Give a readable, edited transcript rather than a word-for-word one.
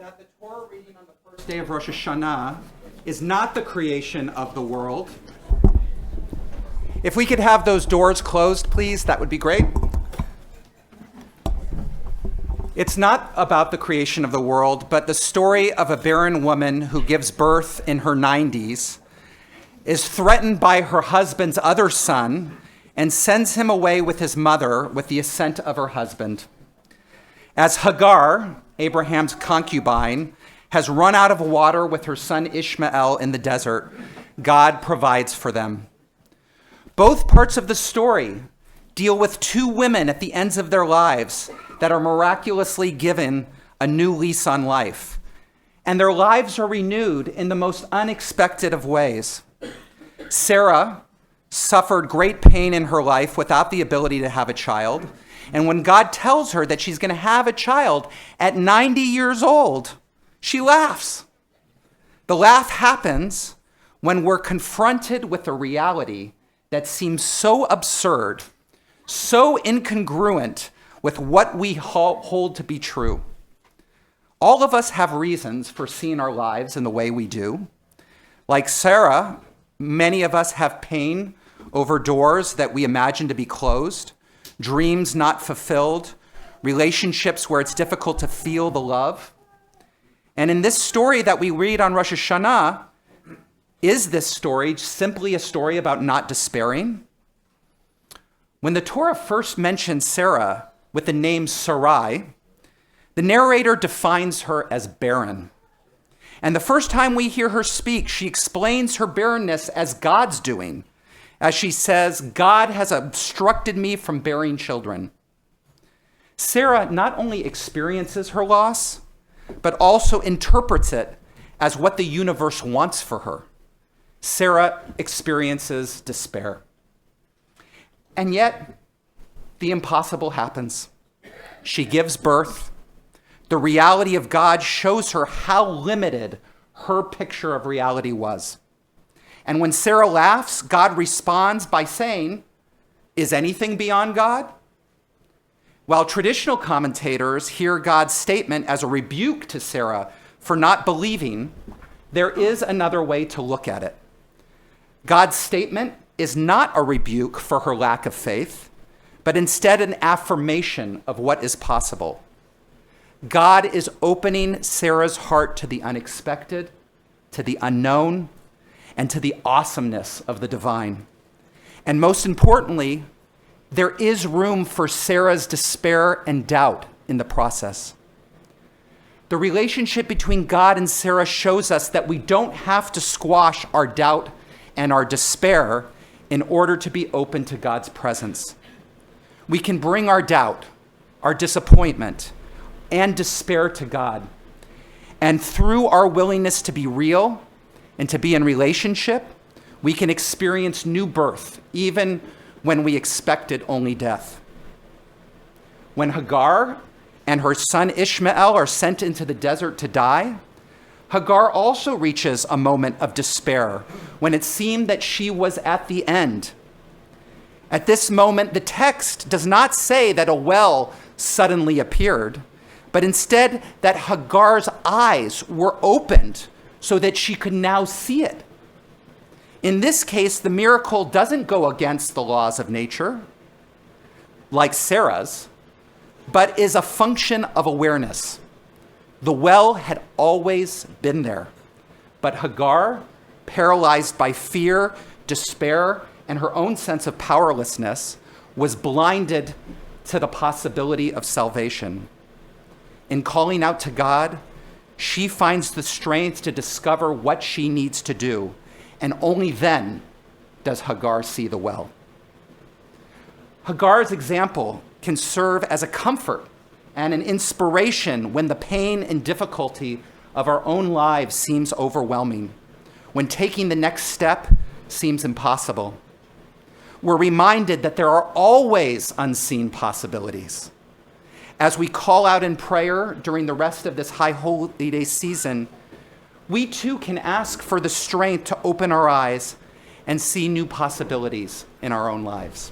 that the Torah reading on the first day of Rosh Hashanah is not the creation of the world. If we could have those doors closed, please, that would be great. It's not about the creation of the world, but the story of a barren woman who gives birth in her 90s, is threatened by her husband's other son, and sends him away with his mother with the assent of her husband. As Hagar, Abraham's concubine, has run out of water with her son Ishmael in the desert, God provides for them. Both parts of the story deal with two women at the ends of their lives that are miraculously given a new lease on life. And their lives are renewed in the most unexpected of ways. Sarah suffered great pain in her life without the ability to have a child. And when God tells her that she's going to have a child at 90 years old, she laughs. The laugh happens when we're confronted with a reality that seems so absurd, so incongruent with what we hold to be true. All of us have reasons for seeing our lives in the way we do. Like Sarah, many of us have pain over doors that we imagine to be closed, dreams not fulfilled, relationships where it's difficult to feel the love. And in this story that we read on Rosh Hashanah, is this story simply a story about not despairing? When the Torah first mentions Sarah with the name Sarai, the narrator defines her as barren. And the first time we hear her speak, she explains her barrenness as God's doing, as she says, God has obstructed me from bearing children. Sarah not only experiences her loss, but also interprets it as what the universe wants for her. Sarah experiences despair. And yet, the impossible happens. She gives birth. The reality of God shows her how limited her picture of reality was. And when Sarah laughs, God responds by saying, "Is anything beyond God?" While traditional commentators hear God's statement as a rebuke to Sarah for not believing, there is another way to look at it. God's statement is not a rebuke for her lack of faith, but instead an affirmation of what is possible. God is opening Sarah's heart to the unexpected, to the unknown, and to the awesomeness of the divine. And most importantly, there is room for Sarah's despair and doubt in the process. The relationship between God and Sarah shows us that we don't have to squash our doubt and our despair in order to be open to God's presence. We can bring our doubt, our disappointment, and despair to God. And through our willingness to be real and to be in relationship, we can experience new birth, even when we expected only death. When Hagar and her son Ishmael are sent into the desert to die, Hagar also reaches a moment of despair when it seemed that she was at the end. At this moment, the text does not say that a well suddenly appeared, but instead that Hagar's eyes were opened so that she could now see it. In this case, the miracle doesn't go against the laws of nature, like Sarah's, but is a function of awareness. The well had always been there, but Hagar, paralyzed by fear, despair, and her own sense of powerlessness, was blinded to the possibility of salvation. In calling out to God, she finds the strength to discover what she needs to do, and only then does Hagar see the well. Hagar's example can serve as a comfort and an inspiration when the pain and difficulty of our own lives seems overwhelming, when taking the next step seems impossible. We're reminded that there are always unseen possibilities. As we call out in prayer during the rest of this High Holy Day season, we too can ask for the strength to open our eyes and see new possibilities in our own lives.